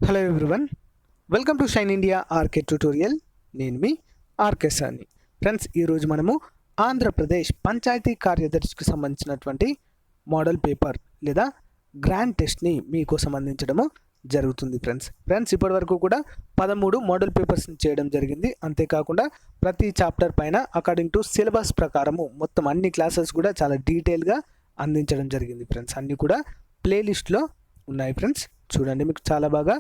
Hello everyone, welcome to Shine India RK tutorial. నేను మీ RK సార్ని. ఫ్రెండ్స్, ఈరోజు మనము ఆంధ్రప్రదేశ్ పంచాయతీ కార్యదర్శికి సంబంధించినటువంటి మోడల్ పేపర్ లేదా గ్రాండ్ టెస్ట్ని మీకోసం అందించడము జరుగుతుంది. ఫ్రెండ్స్ ఇప్పటివరకు కూడా 13 మోడల్ పేపర్స్ని చేయడం జరిగింది. అంతేకాకుండా ప్రతి చాప్టర్ పైన అకార్డింగ్ టు సిలబస్ ప్రకారము మొత్తం అన్ని క్లాసెస్ కూడా చాలా డీటెయిల్గా అందించడం జరిగింది. ఫ్రెండ్స్ అన్నీ కూడా ప్లేలిస్ట్లో ఉన్నాయి. ఫ్రెండ్స్ చూడండి, మీకు చాలా బాగా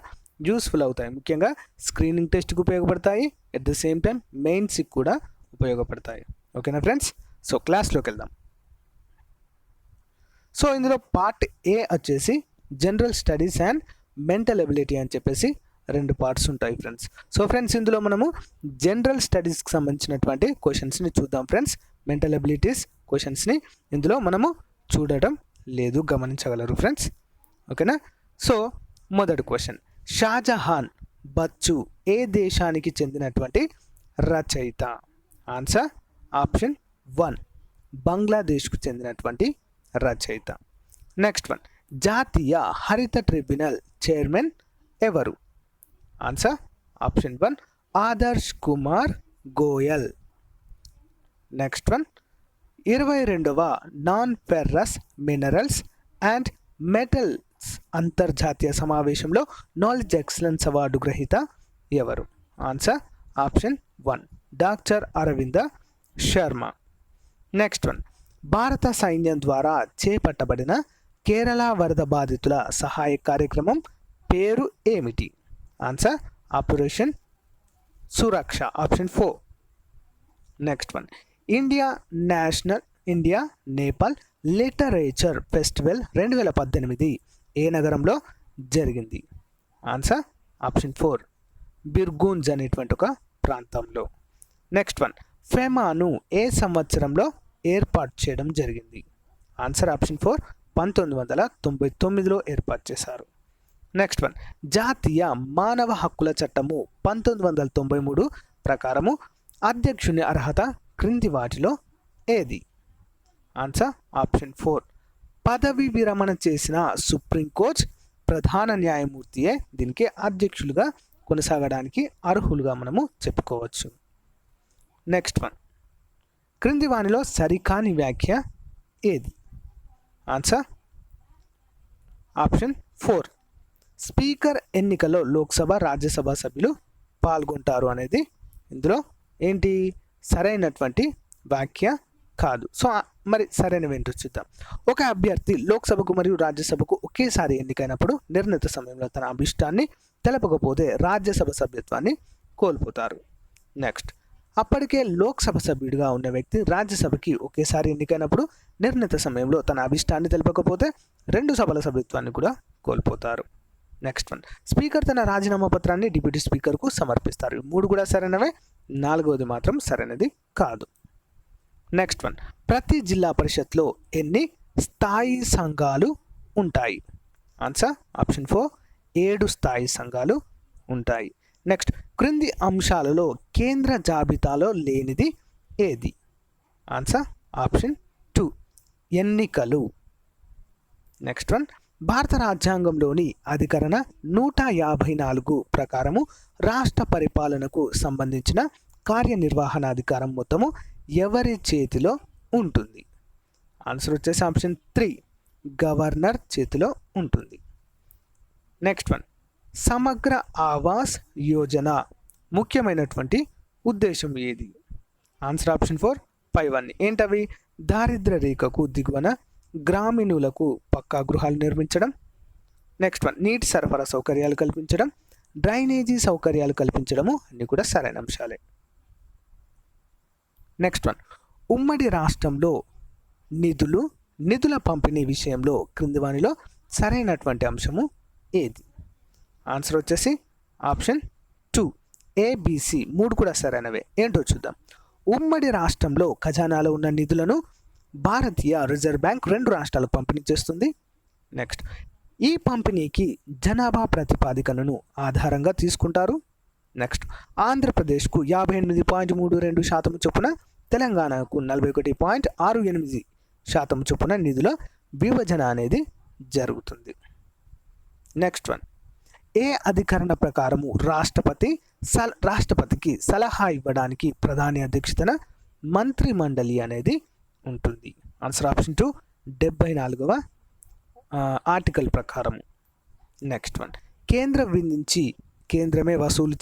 యూస్ఫుల్ అవుతాయి. ముఖ్యంగా స్క్రీనింగ్ టెస్ట్కి ఉపయోగపడతాయి, ఎట్ ద సేమ్ టైం మెయిన్స్కి కూడా ఉపయోగపడతాయి. ఓకేనా ఫ్రెండ్స్? సో క్లాస్లోకి వెళ్దాం. సో ఇందులో పార్ట్ ఏ వచ్చేసి general studies and mental ability అని చెప్పేసి 2 పార్ట్స్ ఉంటాయి. ఫ్రెండ్స్ ఇందులో మనము జనరల్ స్టడీస్కి సంబంధించినటువంటి క్వశ్చన్స్ని చూద్దాం. ఫ్రెండ్స్ మెంటల్ ఎబిలిటీస్ క్వశ్చన్స్ని ఇందులో మనము చూడటం లేదు, గమనించగలరు. ఫ్రెండ్స్ ఓకేనా? సో మొదటి క్వశ్చన్, షాజహాన్ బచ్చు ఏ దేశానికి చెందినటువంటి రచయిత? ఆన్సర్ ఆప్షన్ 1 బంగ్లాదేశ్కు చెందినటువంటి రచయిత. నెక్స్ట్ వన్, జాతీయ హరిత ట్రిబ్యునల్ చైర్మన్ ఎవరు? Answer option 1 Adarsh Kumar Goel. Next one, 22వ non ferrous minerals and metals అంతర్జాతీయ సమావేశంలో నాలెడ్జ్ ఎక్సలెన్స్ అవార్డు గ్రహీత ఎవరు? Answer option 1 doctor Aravinda Sharma. Next one, భారత సైన్యం ద్వారా చేపట్టబడిన కేరళ వరద బాధితుల సహాయ కార్యక్రమం పేరు ఏమిటి? Answer operation Suraksha, option 4. Next one, India Nepal literature festival 2018 ఏ నగరంలో జరిగింది? ఆన్సర్ ఆప్షన్ 4 బిర్గూంజ్ అనేటువంటి ఒక ప్రాంతంలో. నెక్స్ట్ వన్, ఫెమాను ఏ సంవత్సరంలో ఏర్పాటు చేయడం జరిగింది? ఆన్సర్ ఆప్షన్ 4 1999లో ఏర్పాటు చేశారు. నెక్స్ట్ వన్, జాతీయ మానవ హక్కుల చట్టము 1993 ప్రకారము అధ్యక్షుని అర్హత క్రింది వాటిలో ఏది? ఆన్సర్ ఆప్షన్ 4 పదవి విరమణ చేసిన సుప్రీంకోర్టు ప్రధాన న్యాయమూర్తియే దీనికి అధ్యక్షులుగా కొనసాగడానికి అర్హులుగా మనము చెప్పుకోవచ్చు. నెక్స్ట్ వన్, క్రింది వానిలో సరికాని వ్యాఖ్య ఏది? ఆన్సర్ ఆప్షన్ 4 స్పీకర్ ఎన్నికల్లో లోక్సభ రాజ్యసభ సభ్యులు పాల్గొంటారు అనేది ఇందులో ఏంటి సరైనటువంటి వ్యాఖ్య కాదు. సో మరి సరైనవి ఏంటో చూద్దాం. ఒక అభ్యర్థి లోక్సభకు మరియు రాజ్యసభకు ఒకేసారి ఎన్నికైనప్పుడు నిర్ణీత సమయంలో తన అభిష్టాన్ని తెలపకపోతే రాజ్యసభ సభ్యత్వాన్ని కోల్పోతారు. నెక్స్ట్, అప్పటికే లోక్సభ సభ్యుడిగా ఉన్న వ్యక్తి రాజ్యసభకి ఒకేసారి ఎన్నికైనప్పుడు నిర్ణీత సమయంలో తన అభిష్టాన్ని తెలపకపోతే 2 సభల సభ్యత్వాన్ని కూడా కోల్పోతారు. నెక్స్ట్ వన్, స్పీకర్ తన రాజీనామా పత్రాన్ని డిప్యూటీ స్పీకర్కు సమర్పిస్తారు. 3 కూడా సరైనవే, 4వది మాత్రం సరైనది కాదు. నెక్స్ట్ వన్, ప్రతి జిల్లా పరిషత్లో ఎన్ని స్థాయి సంఘాలు ఉంటాయి? ఆన్సర్ ఆప్షన్ 4 7 స్థాయి సంఘాలు ఉంటాయి. నెక్స్ట్, క్రింది అంశాలలో కేంద్ర జాబితాలో లేనిది ఏది? ఆన్సర్ ఆప్షన్ 2 ఎన్నికలు. నెక్స్ట్ వన్, భారత రాజ్యాంగంలోని అధికరణ 154 ప్రకారము రాష్ట్ర పరిపాలనకు సంబంధించిన కార్యనిర్వహణాధికారం మొత్తము ఎవరి చేతిలో ఉంటుంది? ఆన్సర్ వచ్చేసి ఆప్షన్ 3 గవర్నర్ చేతిలో ఉంటుంది. నెక్స్ట్ వన్, సమగ్ర ఆవాస్ యోజన ముఖ్యమైనటువంటి ఉద్దేశం ఏది? ఆన్సర్ ఆప్షన్ 4 పైవన్నీ. ఏంటవి? దారిద్ర్య రేఖకు దిగువన గ్రామీణులకు పక్కా గృహాలు నిర్మించడం. నెక్స్ట్ వన్, నీటి సరఫరా సౌకర్యాలు కల్పించడం, డ్రైనేజీ సౌకర్యాలు కల్పించడము అన్నీ కూడా సరైన అంశాలే. నెక్స్ట్ వన్, ఉమ్మడి రాష్ట్రంలో నిధుల పంపిణీ విషయంలో క్రింది వానిలో సరైనటువంటి అంశము ఏది? ఆన్సర్ వచ్చేసి ఆప్షన్ 2 ABC. 3 కూడా సరైనవే. ఏంటో చూద్దాం. ఉమ్మడి రాష్ట్రంలో ఖజానాలో ఉన్న నిధులను భారతీయ రిజర్వ్ బ్యాంక్ 2 రాష్ట్రాలకు పంపిణీ చేస్తుంది. నెక్స్ట్, ఈ పంపిణీకి జనాభా ప్రాతిపదికను ఆధారంగా తీసుకుంటారు. నెక్స్ట్, ఆంధ్రప్రదేశ్కు 58.32% చొప్పున, తెలంగాణకు 41.68% చొప్పున నిధుల విభజన అనేది జరుగుతుంది. నెక్స్ట్ వన్, ఏ అధికరణ ప్రకారము రాష్ట్రపతికి సలహా ఇవ్వడానికి ప్రధాని అధ్యక్షతన మంత్రి మండలి అనేది ఉంటుంది. ఆన్సర్ ఆప్షన్ 2 74వ ఆర్టికల్ ప్రకారము. నెక్స్ట్ వన్, కేంద్రం నుంచి కేంద్రమే వసూలు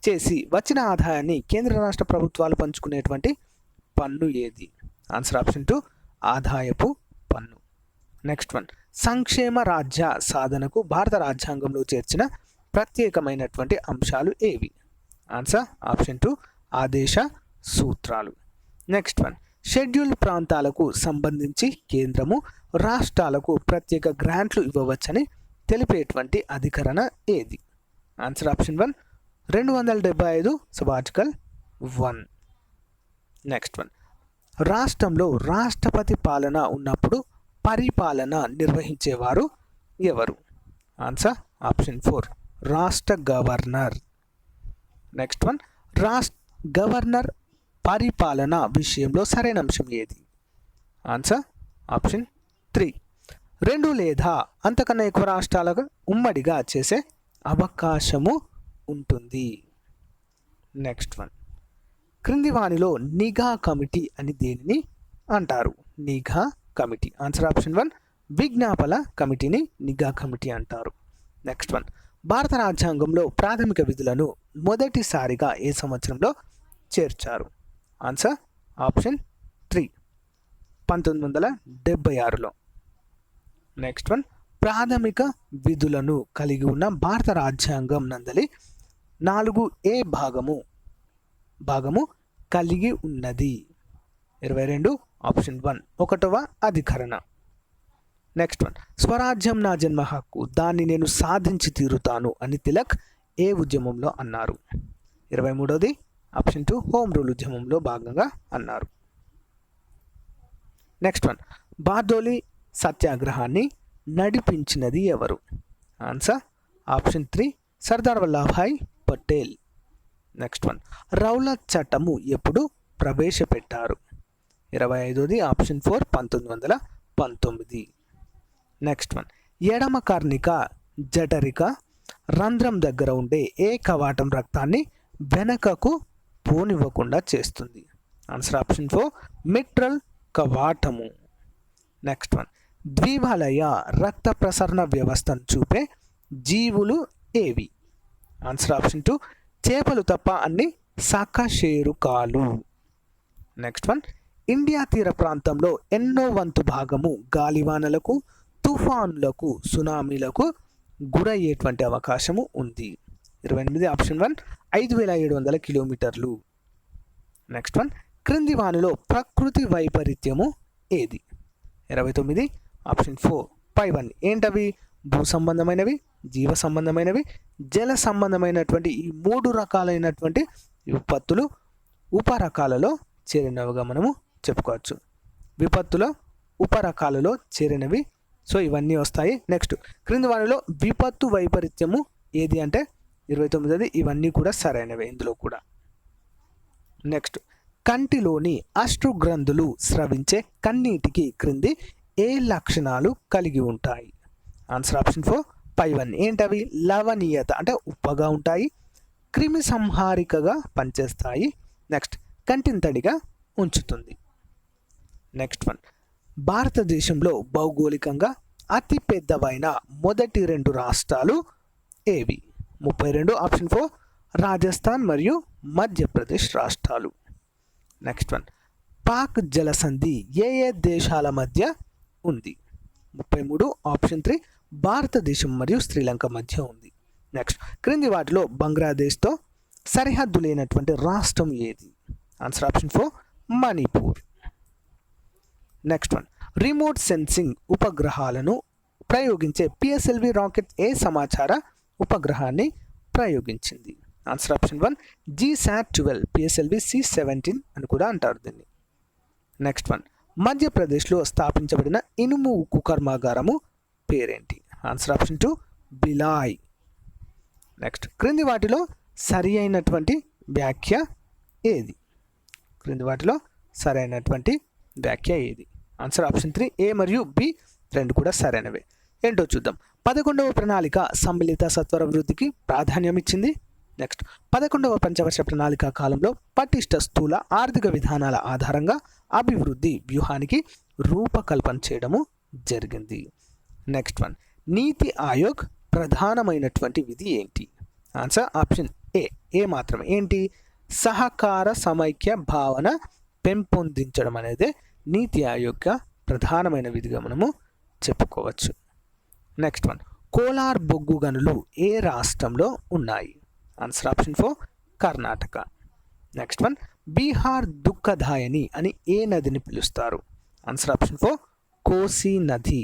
చేసి వచ్చిన ఆదాయాన్ని కేంద్ర రాష్ట్ర ప్రభుత్వాలు పంచుకునేటువంటి పన్ను ఏది? ఆన్సర్ ఆప్షన్ 2 ఆదాయపు పన్ను. నెక్స్ట్ వన్, సంక్షేమ రాజ్య సాధనకు భారత రాజ్యాంగంలో చేర్చిన ప్రత్యేకమైనటువంటి అంశాలు ఏవి? ఆన్సర్ ఆప్షన్ 2 ఆదేశ సూత్రాలు. నెక్స్ట్ వన్, షెడ్యూల్ ప్రాంతాలకు సంబంధించి కేంద్రము రాష్ట్రాలకు ప్రత్యేక గ్రాంట్లు ఇవ్వవచ్చని తెలిపేటువంటి అధికరణ ఏది? Answer option 1 275 sub article 1. Next one, రాష్ట్రంలో రాష్ట్రపతి పాలన ఉన్నప్పుడు పరిపాలన నిర్వహించేవారు ఎవరు? ఆన్సర్ ఆప్షన్ 4 రాష్ట్ర గవర్నర్. నెక్స్ట్ వన్, గవర్నర్ పరిపాలన విషయంలో సరైన అంశం ఏది? ఆన్సర్ ఆప్షన్ 3 2 లేదా అంతకన్నా ఎక్కువ రాష్ట్రాలకు ఉమ్మడిగా చేసే అవకాశము ఉంటుంది. నెక్స్ట్ వన్, క్రింది వానిలో నిఘా కమిటీ అని దేనిని అంటారు? నిఘా కమిటీ. ఆన్సర్ ఆప్షన్ 1 విజ్ఞాపన కమిటీని నిఘా కమిటీ అంటారు. నెక్స్ట్ వన్, భారత రాజ్యాంగంలో ప్రాథమిక విధులను మొదటిసారిగా ఏ సంవత్సరంలో చేర్చారు? Answer option 3 1976లో. నెక్స్ట్ వన్, ప్రాథమిక విధులను కలిగి ఉన్న భారత రాజ్యాంగం నందలి 4A భాగము కలిగి ఉన్నది? 22 ఆప్షన్ 1 1వ అధికరణ. నెక్స్ట్ వన్, స్వరాజ్యం నా జన్మ హక్కు, దాన్ని నేను సాధించి తీరుతాను అని తిలక్ ఏ ఉద్యమంలో అన్నారు? 23ది ఆప్షన్ 2 హోమ్ రూల్ ఉద్యమంలో భాగంగా అన్నారు. నెక్స్ట్ వన్, బార్దోలి సత్యాగ్రహాన్ని నడిపించినది ఎవరు? Answer option 3 Sardar Vallabhbhai Patel. Next one, Rowlatt చట్టము ఎప్పుడు ప్రవేశపెట్టారు? 25ది ఆప్షన్ 4 1919. నెక్స్ట్ వన్, ఎడమ కర్ణిక జఠరిక రంధ్రం దగ్గర ఉండే ఏ కవాటం రక్తాన్ని వెనకకు పోనివ్వకుండా చేస్తుంది? ఆన్సర్ ఆప్షన్ 4 మిట్రల్ కవాటము. నెక్స్ట్ వన్, ద్వివలయ రక్త ప్రసరణ వ్యవస్థను చూపే జీవులు ఏవి? ఆన్సర్ ఆప్షన్ 2 చేపలు తప్ప అన్ని సకశేరుకాలు. నెక్స్ట్ వన్, ఇండియా తీర ప్రాంతంలో ఎన్నో వంతు భాగము గాలివానలకు, తుఫానులకు, సునామీలకు గురయ్యేటువంటి అవకాశము ఉంది? 28 ఆప్షన్ 1 5700 కిలోమీటర్లు. నెక్స్ట్ వన్, క్రింది వానిలో ప్రకృతి వైపరీత్యము ఏది? 29 ఆప్షన్ 4 పైవన్నీ. ఏంటవి? భూ సంబంధమైనవి, జీవ సంబంధమైనవి, జల సంబంధమైనటువంటి ఈ 3 రకాలైనటువంటి విపత్తులు ఉపరకాలలో చేరినవిగా మనము చెప్పుకోవచ్చు. విపత్తుల ఉపరకాలలో చేరినవి. సో ఇవన్నీ వస్తాయి. నెక్స్ట్, క్రింది వానిలో విపత్తు వైపరీత్యము ఏది అంటే 29ది. ఇవన్నీ కూడా సరైనవే ఇందులో కూడా. నెక్స్ట్, కంటిలోని అశ్రుగ్రంథులు స్రవించే కన్నీటికి క్రింది ఏ లక్షణాలు కలిగి ఉంటాయి? ఆన్సర్ ఆప్షన్ 4 పైవన్నీ. ఏంటవి? లవణీయత అంటే ఉప్పగా ఉంటాయి, క్రిమి సంహారికగా పనిచేస్తాయి, నెక్స్ట్ కంటిని తడిగా ఉంచుతుంది. నెక్స్ట్ వన్, భారతదేశంలో భౌగోళికంగా అతి పెద్దవైన మొదటి 2 రాష్ట్రాలు ఏవి? 32 ఆప్షన్ 4 రాజస్థాన్ మరియు మధ్యప్రదేశ్ రాష్ట్రాలు. నెక్స్ట్ వన్, పాక్ జలసంధి ఏ దేశాల మధ్య ఉంది? 33 ఆప్షన్ 3 భారతదేశం మరియు శ్రీలంక మధ్య ఉంది. నెక్స్ట్, క్రింది వాటిలో బంగ్లాదేశ్తో సరిహద్దు లేనటువంటి రాష్ట్రం ఏది? Answer option 4 Manipur. Next one, remote sensing ఉపగ్రహాలను ప్రయోగించే పిఎస్ఎల్వి రాకెట్ ఏ సమాచార ఉపగ్రహాన్ని ప్రయోగించింది? Answer option 1 GSAT-12 PSLV C-17 అని కూడా అంటారు దీన్ని. నెక్స్ట్ వన్, మధ్యప్రదేశ్లో స్థాపించబడిన ఇనుము ఉక్కు కర్మాగారము పేరేంటి? Answer option 2 Bhilai. నెక్స్ట్, క్రింది వాటిలో సరి అయినటువంటి వ్యాఖ్య ఏది? క్రింది వాటిలో సరైనటువంటి వ్యాఖ్య ఏది? ఆన్సర్ ఆప్షన్ 3 A మరియు B 2 కూడా సరైనవే. ఏంటో చూద్దాం. 11వ ప్రణాళిక సమ్మిళిత సత్వర వృద్ధికి ప్రాధాన్యం ఇచ్చింది. నెక్స్ట్ 11వ పంచవర్ష ప్రణాళిక కాలంలో పటిష్ట స్థూల ఆర్థిక విధానాల ఆధారంగా అభివృద్ధి వ్యూహానికి రూపకల్పన చేయడము జరిగింది. నెక్స్ట్ వన్, నీతి ఆయోగ్ ప్రధానమైనటువంటి విధి ఏంటి? ఆన్సర్ ఆప్షన్ ఏ మాత్రమే. ఏంటి? సహకార సమైక్య భావన పెంపొందించడం అనేది నీతి ఆయోగ్ ప్రధానమైన విధిగా మనము చెప్పుకోవచ్చు. నెక్స్ట్ వన్, కోలార్ బొగ్గు గనులు ఏ రాష్ట్రంలో ఉన్నాయి? Answer option 4 Karnataka. Next one, Bihar దుఃఖదాయని అని ఏ నదిని పిలుస్తారు? ఆన్సర్ ఆప్షన్ 4 కోసి నది.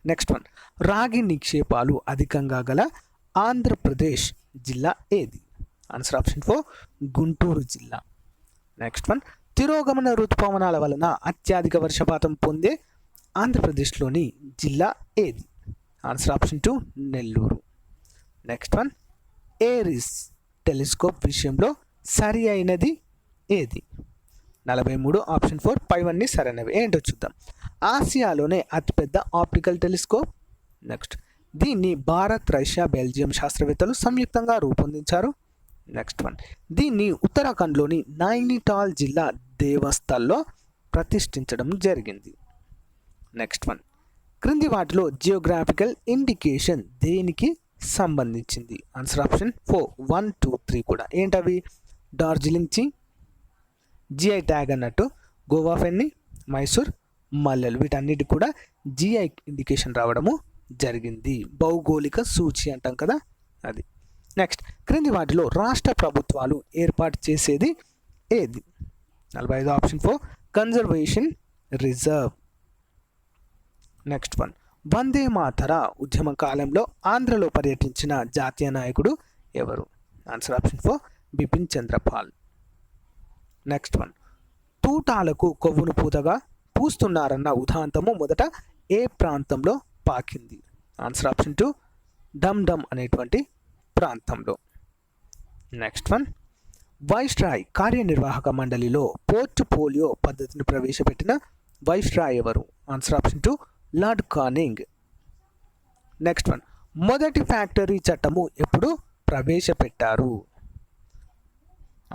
నెక్స్ట్ వన్, రాగి నిక్షేపాలు అధికంగా గల ఆంధ్రప్రదేశ్ జిల్లా ఏది? ఆన్సర్ ఆప్షన్ 4 గుంటూరు జిల్లా. నెక్స్ట్ వన్, తిరోగమన ఋతుపవనాల వలన అత్యధిక వర్షపాతం పొందే ఆంధ్రప్రదేశ్లోని జిల్లా ఏది? Answer option 2 Nellore. Next one, Aries telescope విషయంలో సరి అయినది ఏది? 43 ఆప్షన్ 4 పైవన్నీ సరైనవి. ఏంటో చూద్దాం. ఆసియాలోనే అతిపెద్ద ఆప్టికల్ టెలిస్కోప్. నెక్స్ట్, దీన్ని భారత్, రష్యా, బెల్జియం శాస్త్రవేత్తలు సంయుక్తంగా రూపొందించారు. నెక్స్ట్ వన్, దీన్ని ఉత్తరాఖండ్లోని నైనిటాల్ జిల్లా దేవస్థల్లో ప్రతిష్ఠించడం జరిగింది. నెక్స్ట్ వన్, క్రింది వాటిలో జియోగ్రాఫికల్ ఇండికేషన్ దేనికి సంబంధించింది? ఆన్సర్ ఆప్షన్ 4 1 2 3 కూడా. ఏంటవి? డార్జిలింగ్ జిఐ ట్యాగ్ అన్నట్టు, గోవా ఫెన్ని, మైసూర్ మల్లెలు, వీటన్నిటి కూడా జిఐ ఇండికేషన్ రావడము జరిగింది. భౌగోళిక సూచి అంటాం కదా, అది. నెక్స్ట్, క్రింది వాటిలో రాష్ట్ర ప్రభుత్వాలు ఏర్పాటు చేసేది ఏది? 45 option 4 conservation reserve. Next one, Vande Mataram ఉద్యమ కాలంలో ఆంధ్రలో పర్యటించిన జాతీయ నాయకుడు ఎవరు? Answer option 4 Bipin Chandrapal. Next one, తూటాలకు కొవ్వును పూతగా పూస్తున్నారన్న ఉదాంతము మొదట ఏ ప్రాంతంలో పాకింది? ఆన్సర్ ఆప్షన్ 2 డమ్ డమ్ అనేటువంటి ప్రాంతంలో. నెక్స్ట్ వన్, వైస్రాయ్ కార్యనిర్వాహక మండలిలో పోర్ట్ఫోలియో పద్ధతిని ప్రవేశపెట్టిన వైస్రాయ్ ఎవరు? Answer option 2 lord Canning. Next one, మొదటి ఫ్యాక్టరీ చట్టము ఎప్పుడు ప్రవేశపెట్టారు?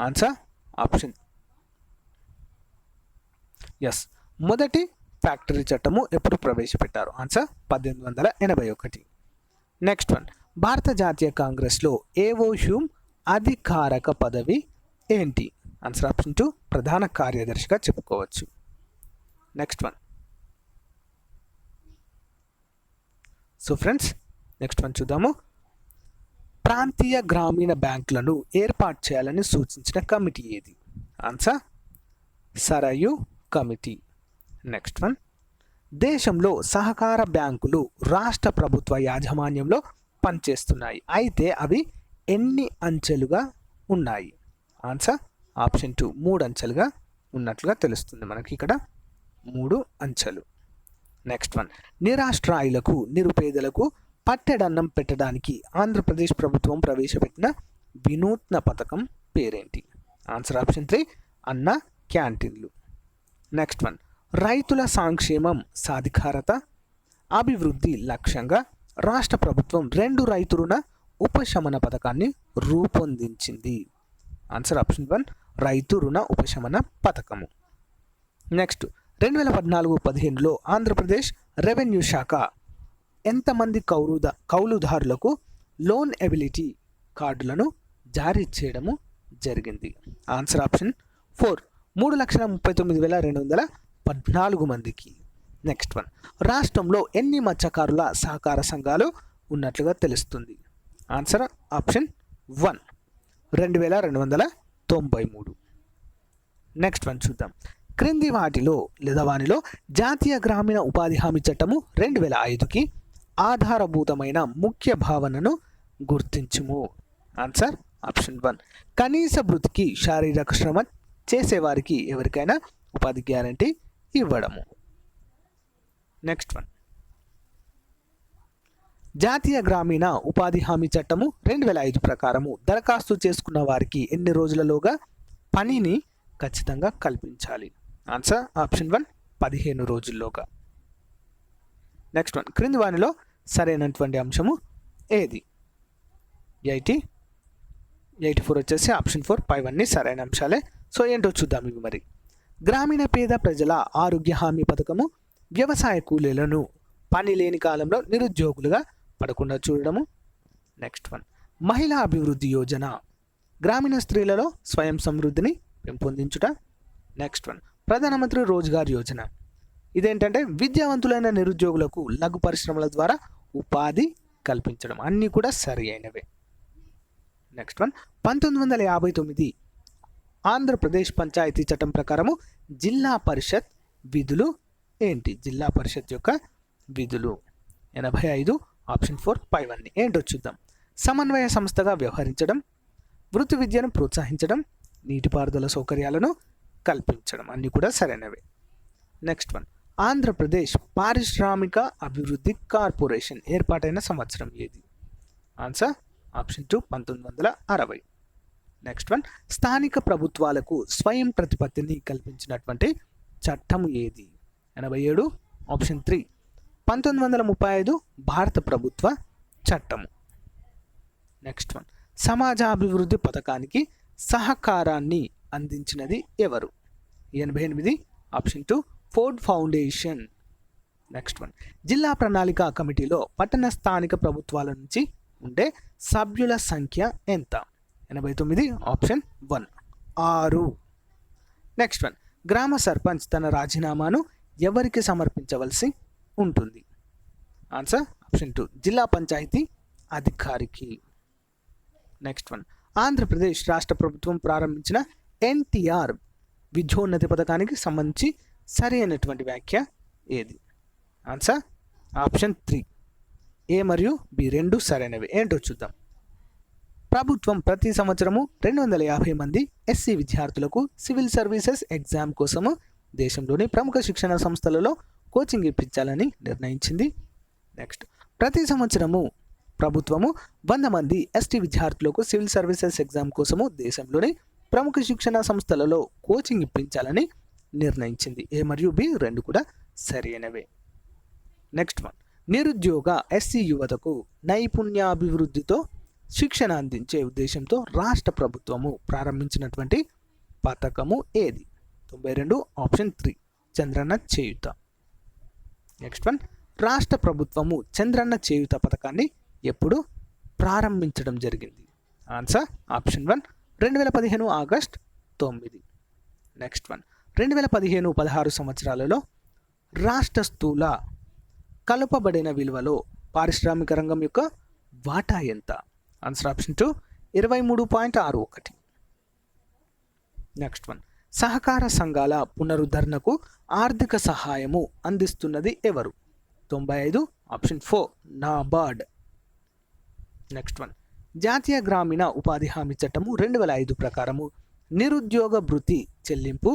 ఆన్సర్ ఆప్షన్ మొదటి ఫ్యాక్టరీ చట్టము ఎప్పుడు ప్రవేశపెట్టారు? ఆన్సర్ 1881. నెక్స్ట్ వన్, భారత జాతీయ కాంగ్రెస్లో ఏవో హ్యూమ్ అధికారక పదవి ఏంటి? ఆన్సర్ ఆప్షన్ 2 ప్రధాన కార్యదర్శిగా చెప్పుకోవచ్చు. Next one, so friends next one చూద్దాము. ప్రాంతీయ గ్రామీణ బ్యాంకులను ఏర్పాటు చేయాలని సూచించిన కమిటీ ఏది? Answer Sarayu committee. Next one, దేశంలో సహకార బ్యాంకులు రాష్ట్ర ప్రభుత్వ యాజమాన్యంలో పనిచేస్తున్నాయి, అయితే అవి ఎన్ని అంచెలుగా ఉన్నాయి? ఆన్సర్ ఆప్షన్ 2 3 అంచెలుగా ఉన్నట్లుగా తెలుస్తుంది మనకి ఇక్కడ, 3 అంచెలు. నెక్స్ట్ వన్, నిరాశ్రాయులకు నిరుపేదలకు పట్టెడన్నం పెట్టడానికి ఆంధ్రప్రదేశ్ ప్రభుత్వం ప్రవేశపెట్టిన వినూత్న పథకం పేరేంటి? ఆన్సర్ ఆప్షన్ 3 అన్న క్యాంటీన్లు. నెక్స్ట్ వన్, రైతుల సంక్షేమం సాధికారత అభివృద్ధి లక్ష్యంగా రాష్ట్ర ప్రభుత్వం 2 రైతు రుణ ఉపశమన పథకాన్ని రూపొందించింది. ఆన్సర్ ఆప్షన్ 1 రైతు రుణ ఉపశమన పథకము. నెక్స్ట్, 2014-15లో ఆంధ్రప్రదేశ్ రెవెన్యూ శాఖ ఎంతమంది కౌలుదారులకు లోన్ ఎబిలిటీ కార్డులను జారీ చేయడము జరిగింది? ఆన్సర్ ఆప్షన్ 4 3,39,214 మందికి. నెక్స్ట్ వన్, రాష్ట్రంలో ఎన్ని మత్స్యకారుల సహకార సంఘాలు ఉన్నట్లుగా తెలుస్తుంది? Answer option 1 2,293. నెక్స్ట్ వన్ చూద్దాం. క్రింది వాటిలో లేదా వానిలో జాతీయ గ్రామీణ ఉపాధి హామీ చట్టము 2005కి ఆధారభూతమైన ముఖ్య భావనను గుర్తించుము. ఆన్సర్ ఆప్షన్ 1 కనీస భృతికి శారీరక శ్రమ చేసేవారికి ఎవరికైనా ఉపాధి గ్యారంటీ ఇవ్వడము. నెక్స్ట్ వన్, జాతీయ గ్రామీణ ఉపాధి హామీ చట్టము 2005 ప్రకారము దరఖాస్తు చేసుకున్న వారికి ఎన్ని రోజులలోగా పనిని ఖచ్చితంగా కల్పించాలి? ఆన్సర్ ఆప్షన్ 1 15 రోజుల్లోగా. నెక్స్ట్ వన్, క్రింది వానిలో సరైనటువంటి అంశము ఏది? 84 వచ్చేసి ఆప్షన్ 4, పైవన్నీ సరైన అంశాలే. సో ఏంటో చూద్దాం ఇవి మరి. గ్రామీణ పేద ప్రజల ఆరోగ్య హామీ పథకము వ్యవసాయ కూలీలను పని లేని కాలంలో నిరుద్యోగులుగా పడకుండా చూడడము. నెక్స్ట్ వన్, మహిళా అభివృద్ధి యోజన గ్రామీణ స్త్రీలలో స్వయం సమృద్ధిని పెంపొందించుట. నెక్స్ట్ వన్, ప్రధానమంత్రి రోజ్గార్ యోజన ఇదేంటంటే విద్యావంతులైన నిరుద్యోగులకు లఘు పరిశ్రమల ద్వారా ఉపాధి కల్పించడం. అన్నీ కూడా సరి అయినవే. నెక్స్ట్ వన్, 1959 ఆంధ్రప్రదేశ్ పంచాయతీ చట్టం ప్రకారము జిల్లా పరిషత్ విధులు ఏంటి? జిల్లా పరిషత్ యొక్క విధులు 85 ఆప్షన్ 4, పైవన్నీ ఏంటో చూద్దాం. సమన్వయ సంస్థగా వ్యవహరించడం, వృత్తి విద్యను ప్రోత్సహించడం, నీటిపారుదల సౌకర్యాలను కల్పించడం. అన్నీ కూడా సరైనవే. నెక్స్ట్ వన్, ఆంధ్రప్రదేశ్ పారిశ్రామిక అభివృద్ధి కార్పొరేషన్ ఏర్పాటైన సంవత్సరం ఏది? Answer option 2, 1960. నెక్స్ట్ వన్, స్థానిక ప్రభుత్వాలకు స్వయం ప్రతిపత్తిని కల్పించినటువంటి చట్టం ఏది? 87 ఆప్షన్ 3, 1935 భారత ప్రభుత్వ చట్టము. నెక్స్ట్ వన్, సమాజ అభివృద్ధి పథకానికి సహకారాన్ని అందించినది ఎవరు? 88 option 2, Ford foundation. Next one, జిల్లా ప్రణాళిక కమిటీలో పట్టణ స్థానిక ప్రభుత్వాల నుంచి ఉండే సభ్యుల సంఖ్య ఎంత? 89 ఆప్షన్ 1, 6. నెక్స్ట్ వన్, గ్రామ సర్పంచ్ తన రాజీనామాను ఎవరికి సమర్పించవలసి ఉంటుంది? ఆన్సర్ ఆప్షన్ 2, జిల్లా పంచాయతీ అధికారికి. నెక్స్ట్ వన్, ఆంధ్రప్రదేశ్ రాష్ట్ర ప్రభుత్వం ప్రారంభించిన ఎన్టీఆర్ విద్యోన్నతి పథకానికి సంబంధించి సరి అయినటువంటి వ్యాఖ్య ఏది? ఆన్సర్ ఆప్షన్ 3, ఏ మరియు బి రెండు సరైనవి. ఏంటో చూద్దాం. ప్రభుత్వం ప్రతి సంవత్సరము 250 మంది ఎస్సీ విద్యార్థులకు సివిల్ సర్వీసెస్ ఎగ్జామ్ కోసము దేశంలోని ప్రముఖ శిక్షణ సంస్థలలో కోచింగ్ ఇప్పించాలని నిర్ణయించింది. నెక్స్ట్, ప్రతి సంవత్సరము ప్రభుత్వము 100 మంది ఎస్టీ విద్యార్థులకు సివిల్ సర్వీసెస్ ఎగ్జామ్ కోసము దేశంలోని ప్రముఖ శిక్షణ సంస్థలలో కోచింగ్ ఇప్పించాలని నిర్ణయించింది. ఏ మరియు బి రెండు కూడా సరైనవే. నెక్స్ట్ వన్, నిరుద్యోగ ఎస్సీ యువతకు నైపుణ్యాభివృద్ధితో శిక్షణ అందించే ఉద్దేశంతో రాష్ట్ర ప్రభుత్వము ప్రారంభించినటువంటి పథకము ఏది? 92 ఆప్షన్ 3, చంద్రన్న చేయూత. నెక్స్ట్ వన్, రాష్ట్ర ప్రభుత్వము చంద్రన్న చేయూత పథకాన్ని ఎప్పుడు ప్రారంభించడం జరిగింది? Answer option 1, 2015 August 9. Next one, 2015-16 సంవత్సరాలలో రాష్ట్ర స్థూల కలుపబడిన విలువలో పారిశ్రామిక రంగం యొక్క వాటా ఎంత? Answer option 2, 23.61. నెక్స్ట్ వన్, సహకార సంఘాల పునరుద్ధరణకు ఆర్థిక సహాయము అందిస్తున్నది ఎవరు? 95 ఆప్షన్ 4, నాబార్డ్. నెక్స్ట్ వన్, జాతీయ గ్రామీణ ఉపాధి హామీ చట్టము 2005 ప్రకారము నిరుద్యోగ భృతి చెల్లింపు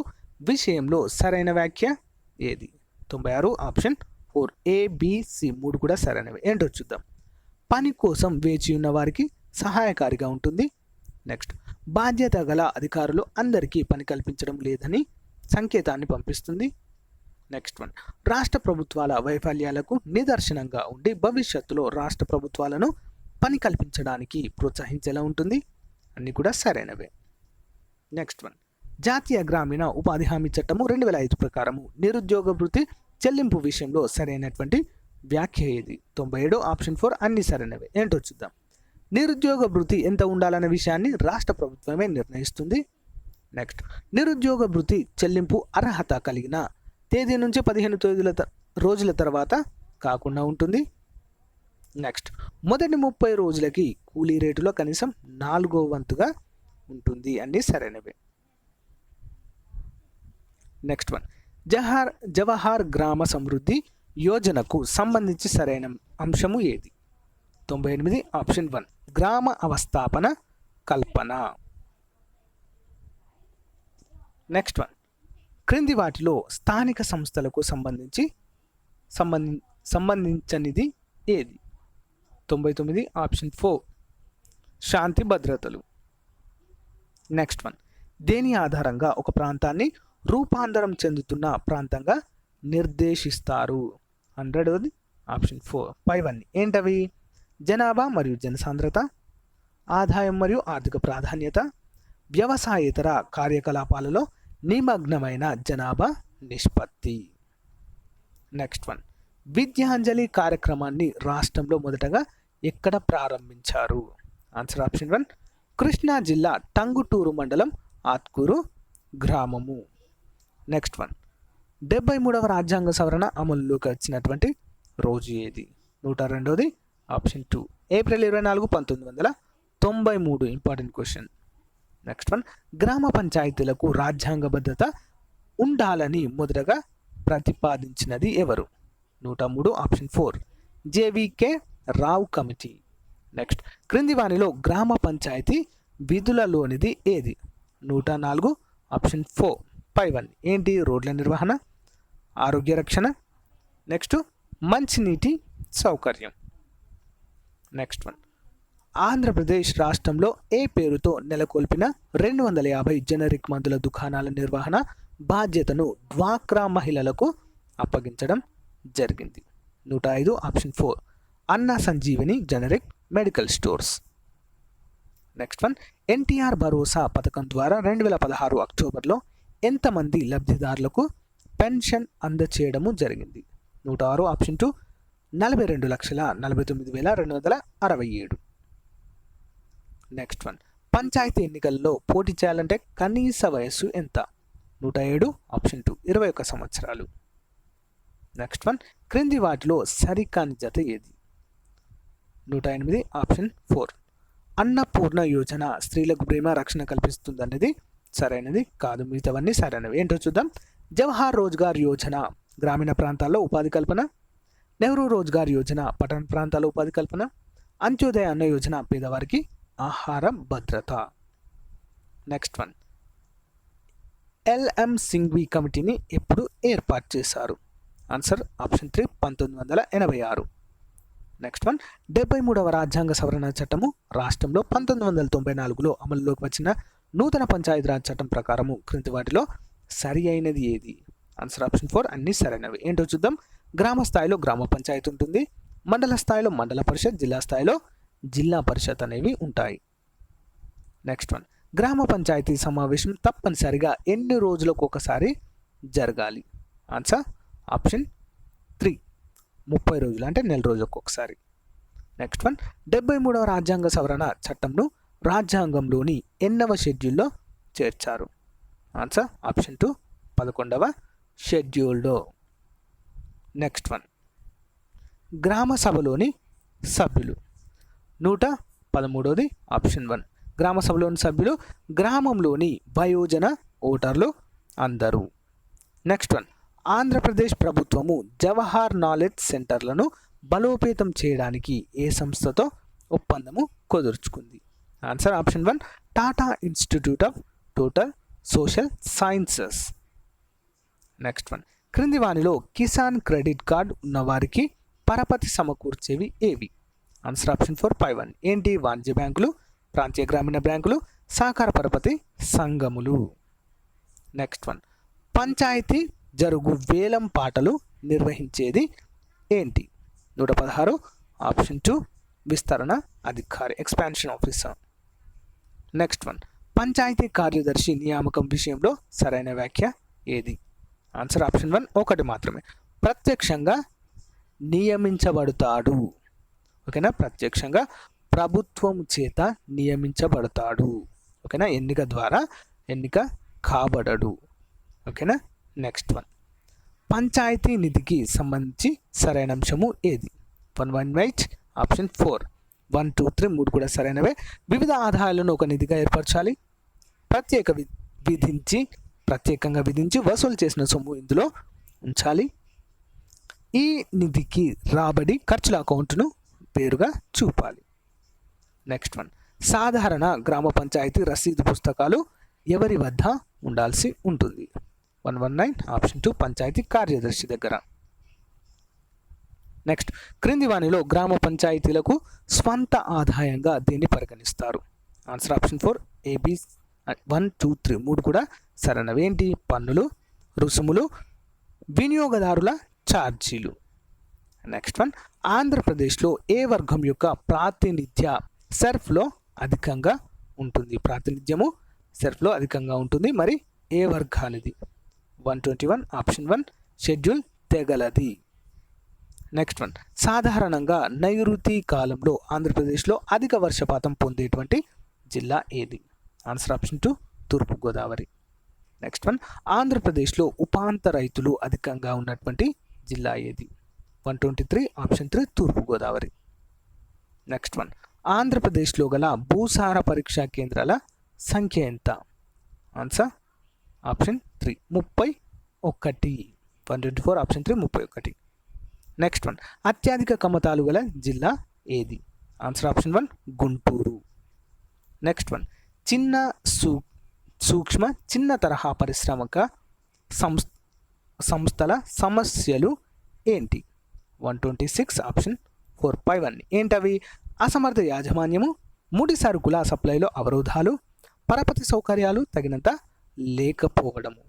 విషయంలో సరైన వ్యాఖ్య ఏది? 96 ఆప్షన్ 4, ABC మూడు కూడా సరైనవి. ఏంటో చూద్దాం. పని కోసం వేచి ఉన్న వారికి సహాయకారిగా ఉంటుంది. నెక్స్ట్, బాధ్యత గల అధికారులు అందరికీ పని కల్పించడం లేదని సంకేతాన్ని పంపిస్తుంది. నెక్స్ట్ వన్, రాష్ట్ర ప్రభుత్వాల వైఫల్యాలకు నిదర్శనంగా ఉండి భవిష్యత్తులో రాష్ట్ర ప్రభుత్వాలను పని కల్పించడానికి ప్రోత్సహించేలా ఉంటుంది. అన్నీ కూడా సరైనవే. నెక్స్ట్ వన్, జాతీయ గ్రామీణ ఉపాధి హామీ చట్టము 2005 ప్రకారము నిరుద్యోగ భృతి చెల్లింపు విషయంలో సరైనటువంటి వ్యాఖ్య ఏది? 97 ఆప్షన్ 4, అన్ని సరైనవే. ఏంటో చూద్దాం. నిరుద్యోగ భృతి ఎంత ఉండాలనే విషయాన్ని రాష్ట్ర ప్రభుత్వమే నిర్ణయిస్తుంది. నెక్స్ట్, నిరుద్యోగ భృతి చెల్లింపు అర్హత కలిగిన తేదీ నుంచి 15 రోజుల తర్వాత కాకుండా ఉంటుంది. నెక్స్ట్, మొదటి 30 రోజులకి కూలీ రేటులో కనీసం 4వ వంతుగా ఉంటుంది. అన్నీ సరైనవే. నెక్స్ట్ వన్, జవహర్ గ్రామ సమృద్ధి యోజనకు సంబంధించి సరైన అంశము ఏది? 98 ఆప్షన్ 1, గ్రామ అవస్థాపన కల్పన. నెక్స్ట్ వన్, క్రింది వాటిలో స్థానిక సంస్థలకు సంబంధించనిది ఏది? 99 ఆప్షన్ 4, శాంతి భద్రతలు. నెక్స్ట్ వన్, దేని ఆధారంగా ఒక ప్రాంతాన్ని రూపాంతరం చెందుతున్న ప్రాంతంగా నిర్దేశిస్తారు? 100 ఆప్షన్ 4 పైవన్నీ ఏంటవి? జనాభా మరియు జనసాంద్రత, ఆదాయం మరియు ఆర్థిక ప్రాధాన్యత, వ్యవసాయేతర కార్యకలాపాలలో నిమగ్నమైన జనాభా నిష్పత్తి. నెక్స్ట్ వన్, విద్యాంజలి కార్యక్రమాన్ని రాష్ట్రంలో మొదటగా ఎక్కడ ప్రారంభించారు? ఆన్సర్ ఆప్షన్ 1 కృష్ణా జిల్లా టంగుటూరు మండలం ఆత్కూరు గ్రామము. నెక్స్ట్ వన్, 73వ రాజ్యాంగ సవరణ అమలులోకి వచ్చినటువంటి రోజు ఏది? 102ది option 2 April 24, 1993. Important question. Next one, గ్రామ పంచాయతీలకు రాజ్యాంగబద్ధత ఉండాలని మొదటగా ప్రతిపాదించినది ఎవరు? 103 option 4 JVK Rao committee. Next, క్రింది వానిలో గ్రామ పంచాయతీ విధులలోనిది ఏది? 104 ఆప్షన్ 4 పైవన్నీ ఏంటి? రోడ్ల నిర్వహణ, ఆరోగ్య రక్షణ, నెక్స్ట్ మంచినీటి సౌకర్యం. నెక్స్ట్ వన్, ఆంధ్రప్రదేశ్ రాష్ట్రంలో ఏ పేరుతో నెలకొల్పిన 250 జనరిక్ మందుల దుకాణాల నిర్వహణ బాధ్యతను డ్వాక్రా మహిళలకు అప్పగించడం జరిగింది? 105 ఆప్షన్ 4 అన్నా Sanjeevani generic medical stores. Next one, NTR భరోసా పథకం ద్వారా 2016 అక్టోబర్లో ఎంతమంది లబ్ధిదారులకు పెన్షన్ అందచేయడము జరిగింది? 106 ఆప్షన్ 2 42,49,267. నెక్స్ట్ వన్, పంచాయతీ ఎన్నికల్లో పోటీ చేయాలంటే కనీస వయస్సు ఎంత? 107 ఆప్షన్ 2 21 సంవత్సరాలు. నెక్స్ట్ వన్, క్రింది వాటిలో సరికాని జత ఏది? 108 ఆప్షన్ 4 అన్నపూర్ణ యోజన స్త్రీలకు ప్రేమ రక్షణ కల్పిస్తుంది అనేది సరైనది కాదు, మిగతావన్నీ సరైనవి. ఏంటో చూద్దాం. జవహర్ రోజ్గార్ యోజన గ్రామీణ ప్రాంతాల్లో ఉపాధి కల్పన, నెహ్రూ రోజ్గార్ యోజన పట్టణ ప్రాంతాల్లో ఉపాధి కల్పన, అంత్యోదయ అన్న యోజన పేదవారికి ఆహార భద్రత. నెక్స్ట్ వన్, ఎల్ఎం సింఘ్వి కమిటీని ఎప్పుడు ఏర్పాటు చేశారు? Answer option 3 1986. నెక్స్ట్ వన్, 73వ రాజ్యాంగ సవరణ చట్టము రాష్ట్రంలో 1994లో అమలులోకి వచ్చిన నూతన పంచాయతీరాజ్ చట్టం ప్రకారము క్రింది వాటిలో సరి అయినది ఏది? ఆన్సర్ ఆప్షన్ 4 అన్ని సరైనవి. ఏంటో చూద్దాం. గ్రామ స్థాయిలో గ్రామ పంచాయతీ ఉంటుంది, మండల స్థాయిలో మండల పరిషత్, జిల్లా స్థాయిలో జిల్లా పరిషత్ అనేవి ఉంటాయి. నెక్స్ట్ వన్, గ్రామ పంచాయతీ సమావేశం తప్పనిసరిగా ఎన్ని రోజులకు ఒకసారి జరగాలి? ఆన్సర్ ఆప్షన్ 3 30 రోజులు, అంటే నెల రోజులకు ఒకసారి. నెక్స్ట్ వన్, 73వ రాజ్యాంగ సవరణ చట్టంను రాజ్యాంగంలోని ఎన్నవ షెడ్యూల్లో చేర్చారు? ఆన్సర్ ఆప్షన్ 2 11వ షెడ్యూల్లో. నెక్స్ట్ వన్, గ్రామ సభలోని సభ్యులు 113ది ఆప్షన్ 1 గ్రామ సభలోని సభ్యులు గ్రామంలోని వయోజన ఓటర్లు అందరూ. నెక్స్ట్ వన్, ఆంధ్రప్రదేశ్ ప్రభుత్వము జవహర్ నాలెడ్జ్ సెంటర్లను బలోపేతం చేయడానికి ఏ సంస్థతో ఒప్పందము కుదుర్చుకుంది? Answer option 1 Tata institute of total social sciences. Next one, క్రింది వానిలో కిసాన్ క్రెడిట్ కార్డ్ ఉన్నవారికి పరపతి సమకూర్చేవి ఏవి? ఆన్సర్ ఆప్షన్ 4 పైవన్నీ ఏంటి? వాణిజ్య బ్యాంకులు, ప్రాంతీయ గ్రామీణ బ్యాంకులు, సహకార పరపతి సంఘములు. నెక్స్ట్ వన్, పంచాయతీ జరుగు వేలం పాటలు నిర్వహించేది ఏంటి? 116 ఆప్షన్ 2 విస్తరణ అధికారి, expansion officer. Next one, panchayati కార్యదర్శి నియామకం విషయంలో సరైన వ్యాఖ్య ఏది? ఆన్సర్ ఆప్షన్ 1 ఒకటి మాత్రమే, ప్రత్యక్షంగా నియమించబడతాడు. ఓకేనా, ప్రత్యక్షంగా ప్రభుత్వం చేత నియమించబడతాడు. ఓకేనా, ఎన్నిక ద్వారా ఎన్నిక కాబడడు. ఓకేనా. నెక్స్ట్ వన్, పంచాయతీ నిధికి సంబంధించి సరైన అంశము ఏది? 118 ఆప్షన్ 4 1, 2, 3 3 కూడా సరైనవే. వివిధ ఆదాయాలను ఒక నిధిగా ఏర్పరచాలి. ప్రత్యేకంగా విధించి వసూలు చేసిన సొమ్ము ఇందులో ఉంచాలి. ఈ నిధికి రాబడి ఖర్చుల అకౌంట్ను పేరుగా చూపాలి. నెక్స్ట్ వన్, సాధారణ గ్రామ పంచాయతీ రసీదు పుస్తకాలు ఎవరి వద్ద ఉండాల్సి ఉంటుంది? 119 ఆప్షన్ 2 పంచాయతీ కార్యదర్శి దగ్గర. నెక్స్ట్, క్రింది వానిలో గ్రామ పంచాయతీలకు స్వంత ఆదాయంగా దీన్ని పరిగణిస్తారు? ఆన్సర్ ఆప్షన్ 4 AB 1, 2, 3 3 కూడా సరైనవి. ఏంటి? పన్నులు, రుసుములు, వినియోగదారుల ఛార్జీలు. నెక్స్ట్ వన్, ఆంధ్రప్రదేశ్లో ఏ వర్గం యొక్క ప్రాతినిధ్య సెర్ఫ్లో అధికంగా ఉంటుంది? ప్రాతినిధ్యము సెర్ఫ్లో అధికంగా ఉంటుంది. మరి ఏ వర్గానిది? 121 ఆప్షన్ 1 షెడ్యూల్ తెగలది. నెక్స్ట్ వన్, సాధారణంగా నైరుతి కాలంలో ఆంధ్రప్రదేశ్లో అధిక వర్షపాతం పొందేటువంటి జిల్లా ఏది? ఆన్సర్ ఆప్షన్ 2 తూర్పుగోదావరి. నెక్స్ట్ వన్, ఆంధ్రప్రదేశ్లో ఉపాంత రైతులు అధికంగా ఉన్నటువంటి జిల్లా ఏది? 123 ఆప్షన్ 3 తూర్పుగోదావరి. నెక్స్ట్ వన్, ఆంధ్రప్రదేశ్లో గల భూసార పరీక్షా కేంద్రాల సంఖ్య ఎంత? Answer option 3 31. 124 option 3 31. Next one, అత్యధిక కమతాలు గల జిల్లా ఏది? Answer option 1 Guntur. Next one, సూక్ష్మ చిన్న తరహా పారిశ్రామిక సంస్థల సమస్యలు ఏంటి? 126 ఆప్షన్ 4 ఏంటవి? అసమర్థ యాజమాన్యము, ముడి సరుకుల సప్లైలో అవరోధాలు, పరపతి సౌకర్యాలు తగినంత లేకపోవడము.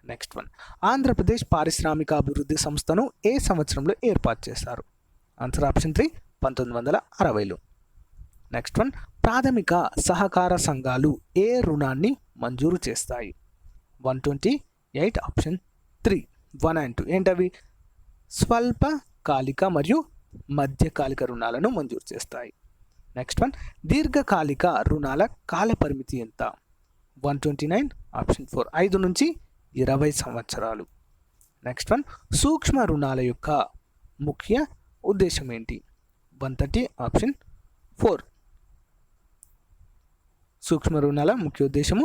నెక్స్ట్ వన్, ఆంధ్రప్రదేశ్ పారిశ్రామిక అభివృద్ధి సంస్థను ఏ సంవత్సరంలో ఏర్పాటు చేశారు? Answer option 3 1960లో. నెక్స్ట్ వన్, ప్రాథమిక సహకార సంఘాలు ఏ రుణాన్ని మంజూరు చేస్తాయి? 128 ఆప్షన్ 3 1 and 2 ఏంటవి? స్వల్పకాలిక మరియు మధ్యకాలిక రుణాలను మంజూరు చేస్తాయి. నెక్స్ట్ వన్, దీర్ఘకాలిక రుణాల కాల పరిమితి ఎంత? 129 ఆప్షన్ 4 5 నుంచి 20 సంవత్సరాలు. నెక్స్ట్ వన్, సూక్ష్మ రుణాల యొక్క ముఖ్య ఉద్దేశం ఏంటి? 130 ఆప్షన్ 4 సూక్ష్మ రుణాల ముఖ్య ఉద్దేశము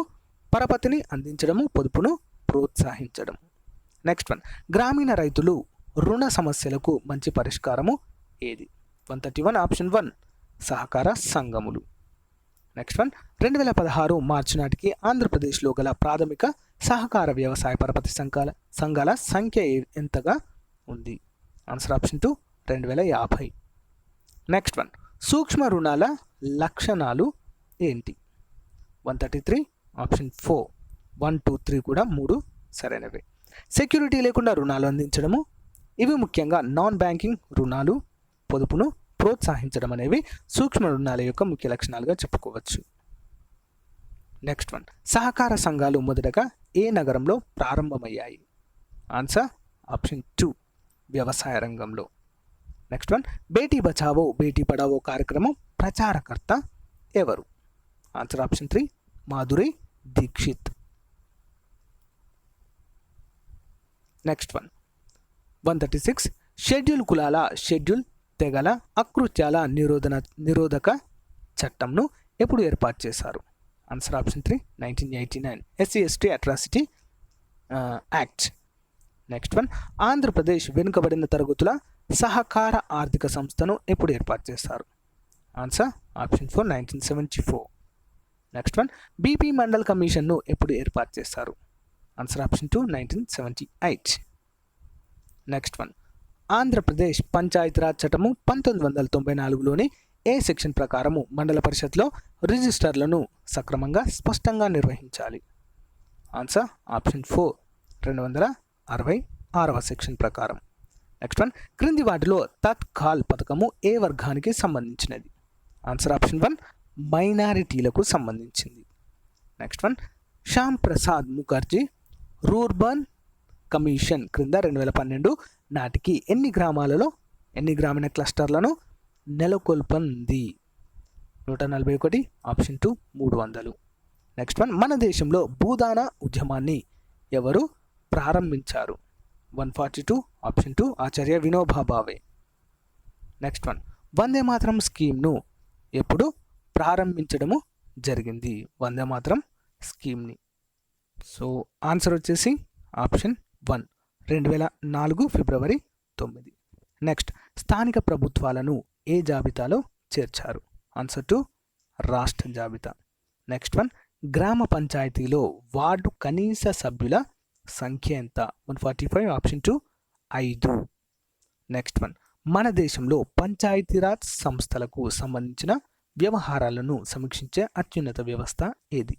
పరపతిని అందించడము, పొదుపును ప్రోత్సహించడం. నెక్స్ట్ వన్, గ్రామీణ రైతులు రుణ సమస్యలకు మంచి పరిష్కారము ఏది? 131 ఆప్షన్ 1 సహకార సంఘములు. నెక్స్ట్ వన్, 2016 మార్చి నాటికి ఆంధ్రప్రదేశ్లో గల ప్రాథమిక సహకార వ్యవసాయ పరపతి సంఘాల సంఖ్య ఎంతగా ఉంది? Answer option 2 2050. నెక్స్ట్ వన్, సూక్ష్మ రుణాల లక్షణాలు ఏంటి? 133 ఆప్షన్ 4 1 2 3 కూడా 3 సరైనవే. సెక్యూరిటీ లేకుండా రుణాలు అందించడము, ఇవి ముఖ్యంగా నాన్ బ్యాంకింగ్ రుణాలు, పొదుపును ప్రోత్సహించడం అనేవి సూక్ష్మ రుణాల యొక్క ముఖ్య లక్షణాలుగా చెప్పుకోవచ్చు. నెక్స్ట్ వన్, సహకార సంఘాలు మొదటగా ఏ నగరంలో ప్రారంభమయ్యాయి? ఆన్సర్ ఆప్షన్ 2 వ్యవసాయ రంగంలో. నెక్స్ట్ వన్, బేటీ బచావో బేటీ పడావో కార్యక్రమం ప్రచారకర్త ఎవరు? Answer option 3 Madhuri Dixit. Next one, 136 schedule కులాల షెడ్యూల్ తెగల అకృత్యాల నిరోధక చట్టంను ఎప్పుడు ఏర్పాటు చేశారు? Answer option 3 1989 SC/ST atrocity act. Next one, Andhra Pradesh వెనుకబడిన తరగతుల సహకార ఆర్థిక సంస్థను ఎప్పుడు ఏర్పాటు చేశారు? Answer option 4 1974. Next one, BP Mandal కమిషన్ను ఎప్పుడు ఏర్పాటు చేశారు? Answer option 2 1978. Next one, Andhra Pradesh Panchayati Raj చట్టము 1994లోని ఏ సెక్షన్ ప్రకారము మండల పరిషత్లో రిజిస్టర్లను సక్రమంగా స్పష్టంగా నిర్వహించాలి? ఆన్సర్ ఆప్షన్ 4 266వ సెక్షన్ ప్రకారం. నెక్స్ట్ వన్, క్రింది వాటిలో తత్కాల్ పథకము ఏ వర్గానికి సంబంధించినది? ఆన్సర్ ఆప్షన్ 1 మైనారిటీలకు సంబంధించింది. Next one, Shyam Prasad Mukherjee rurban commission క్రింద 2012 నాటికి ఎన్ని గ్రామీణ క్లస్టర్లను నెలకొల్పంది? 141 ఆప్షన్ 2 300. నెక్స్ట్ వన్, మన దేశంలో భూదాన ఉద్యమాన్ని ఎవరు ప్రారంభించారు? 142 option 2 Acharya Vinoba Bhave. Next one, Vande Mataram స్కీమ్ను ఎప్పుడు ప్రారంభించడము జరిగింది? వందే మాతరం స్కీమ్ని. సో ఆన్సర్ వచ్చేసి ఆప్షన్ 1 2004 ఫిబ్రవరి 9. నెక్స్ట్, స్థానిక ప్రభుత్వాలను ఏ జాబితాలో చేర్చారు? ఆన్సర్ 2 రాష్ట్ర జాబితా. నెక్స్ట్ వన్, గ్రామ పంచాయతీలో వార్డు కనీస సభ్యుల సంఖ్య ఎంత? 145 ఆప్షన్ 2 5. నెక్స్ట్ వన్, మన దేశంలో పంచాయతీరాజ్ సంస్థలకు సంబంధించిన వ్యవహారాలను సమీక్షించే అత్యున్నత వ్యవస్థ ఏది?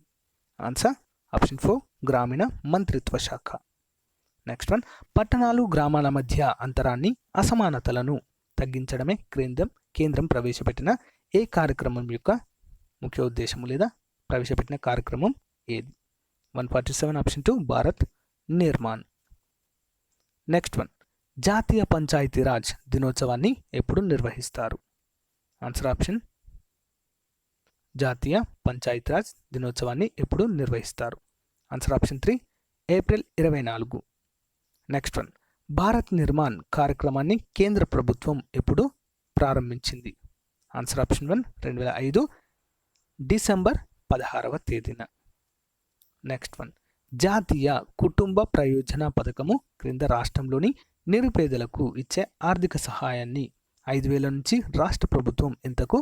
ఆన్సర్ ఆప్షన్ 4 గ్రామీణ మంత్రిత్వ శాఖ. నెక్స్ట్ వన్, పట్టణాలు గ్రామాల మధ్య అంతరాన్ని అసమానతలను తగ్గించడమే కేంద్రం ప్రవేశపెట్టిన ఏ కార్యక్రమం యొక్క ముఖ్య ఉద్దేశము లేదా ప్రవేశపెట్టిన కార్యక్రమం ఏది? 147 option 2 Bharat Nirman. Next one, జాతీయ పంచాయతీరాజ్ దినోత్సవాన్ని ఎప్పుడు నిర్వహిస్తారు? ఆన్సర్ ఆప్షన్, జాతీయ పంచాయతీరాజ్ దినోత్సవాన్ని ఎప్పుడు నిర్వహిస్తారు? Answer option 3 April 24. Next one, Bharat Nirman కార్యక్రమాన్ని కేంద్ర ప్రభుత్వం ఎప్పుడు ప్రారంభించింది? ఆన్సర్ ఆప్షన్ 1 2005 డిసెంబర్ 16వ తేదీన. నెక్స్ట్ వన్, జాతీయ కుటుంబ ప్రయోజన పథకము క్రింద రాష్ట్రంలోని నిరుపేదలకు ఇచ్చే ఆర్థిక సహాయాన్ని 5,000 నుంచి రాష్ట్ర ప్రభుత్వం ఎంతకు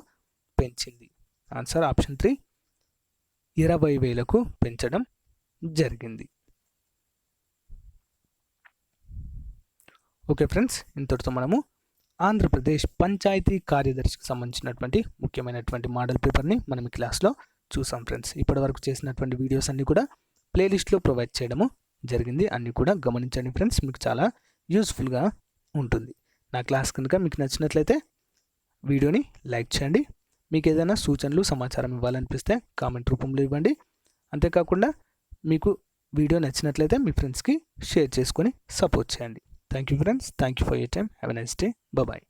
పెంచింది? ఆన్సర్ ఆప్షన్ 3 20,000కు పెంచడం జరిగింది. ఓకే ఫ్రెండ్స్, ఇంతటితో మనము ఆంధ్రప్రదేశ్ పంచాయతీ కార్యదర్శికి సంబంధించినటువంటి ముఖ్యమైనటువంటి మోడల్ పేపర్ని మనం ఈ క్లాస్లో చూసాం ఫ్రెండ్స్. ఇప్పటివరకు చేసినటువంటి వీడియోస్ అన్నీ కూడా ప్లేలిస్ట్లో ప్రొవైడ్ చేయడము జరిగింది. అన్నీ కూడా గమనించండి ఫ్రెండ్స్, మీకు చాలా యూస్ఫుల్గా ఉంటుంది. నా క్లాస్ కనుక మీకు నచ్చినట్లయితే వీడియోని లైక్ చేయండి. మీకు ఏదైనా సూచనలు సమాచారం ఇవ్వాలనిపిస్తే కామెంట్ రూపంలో ఇవ్వండి. అంతేకాకుండా మీకు వీడియో నచ్చినట్లయితే మీ ఫ్రెండ్స్కి షేర్ చేసుకొని సపోర్ట్ చేయండి. Thank you friends. Thank you for your time. Have a nice day. Bye bye.